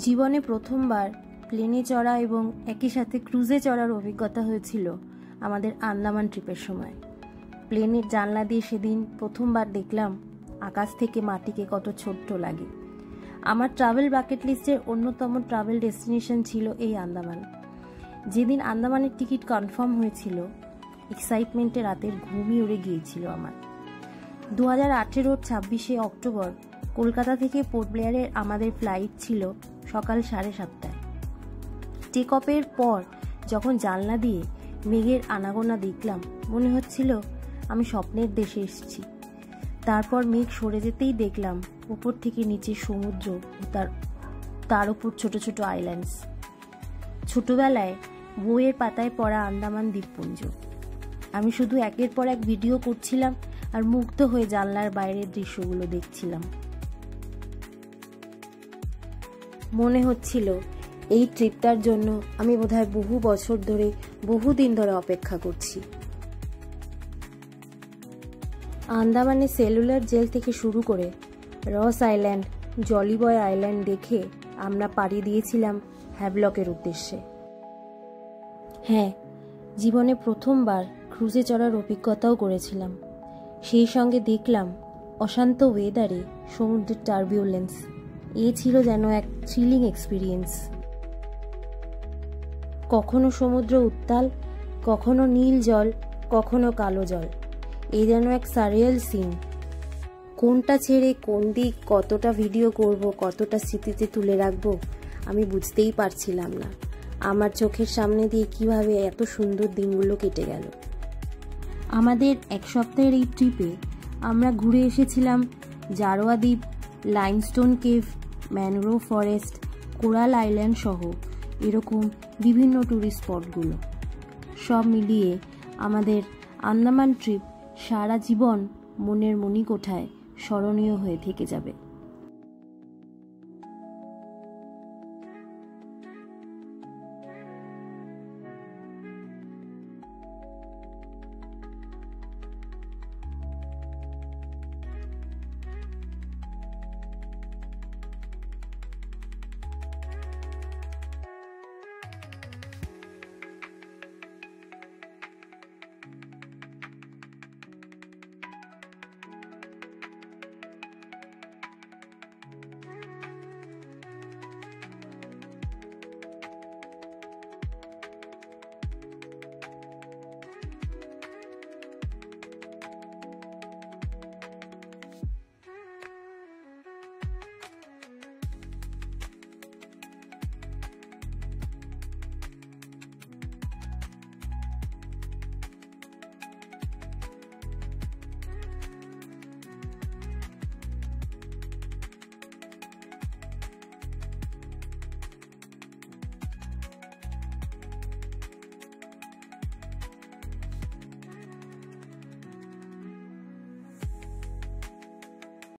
জীবনে প্রথমবার প্লেনে চড়া এবং একই সাথে ক্রুজে চড়ার অভিজ্ঞতা হয়েছিল আমাদের আন্দামান ট্রিপের সময়। প্লেনের জানলা দিয়ে সেদিন প্রথমবার দেখলাম আকাশ থেকে মাটিকে কত ছোট্ট লাগে। আমার ট্রাভেল বাকেট লিস্টের অন্যতম ট্রাভেল ডেস্টিনেশন ছিল এই আন্দামান। যেদিন আন্দামানের টিকিট কনফার্ম হয়েছিল, এক্সাইটমেন্টে রাতের ঘুমই উড়ে গিয়েছিল আমার। 2018-র 26শে অক্টোবর কলকাতা থেকে পোর্ট ব্লেয়ারের আমাদের ফ্লাইট ছিল সকাল 7:30টায়। টেক অফের পর যখন জানলা দিয়ে মেঘের আনাগোনা দেখলাম, মনে হচ্ছিল আমি স্বপ্নের দেশে এসেছি। তারপর মেঘ সরে যেতেই দেখলাম উপর থেকে নিচে সমুদ্র ও তার উপর ছোট ছোট আইল্যান্ডস। ছোটবেলায় বইয়ের পাতায় পড়া আন্দামান দ্বীপপুঞ্জ। আমি শুধু একের পর এক ভিডিও করছিলাম আর মুগ্ধ হয়ে জানলার বাইরের দৃশ্যগুলো দেখছিলাম। মনে হচ্ছিল এই ট্রিপটার জন্য আমি বোধহয় বহু বছর ধরে, বহুদিন ধরে অপেক্ষা করছি। আন্দামানে সেলুলার জেল থেকে শুরু করে রস আইল্যান্ড, জলিবয় আইল্যান্ড দেখে আমরা পাড়ি দিয়েছিলাম হ্যাভলকের উদ্দেশ্যে। হ্যাঁ, জীবনে প্রথমবার ক্রুজে চড়ার অভিজ্ঞতাও করেছিলাম। সেই সঙ্গে দেখলাম অশান্ত ওয়েদারে সমুদ্রের টার্বিউলেন্স। এ ছিল যেন এক থ্রিলিং এক্সপিরিয়েন্স। কখনো সমুদ্র উত্তাল, কখনো নীল জল, কখনো কালো জল। এ যেন এক সারিয়াল সিন। কোনটা ছেড়ে কোন দিক, কতটা ভিডিও করব, কতটা স্মৃতিতে তুলে রাখবো, আমি বুঝতেই পারছিলাম না। আমার চোখের সামনে দিয়ে কিভাবে এত সুন্দর দিনগুলো কেটে গেল। আমাদের এক সপ্তাহের এই ট্রিপে আমরা ঘুরে এসেছিলাম জারোয়া দ্বীপ, limestone cave, mangrove forest, coral island সহ এরকম বিভিন্ন ট্যুরিস্ট স্পটগুলো। সব মিলিয়ে আমাদের আন্দামান ট্রিপ সারা জীবন মনের মণিকোঠায় স্মরণীয় হয়ে থেকে যাবে।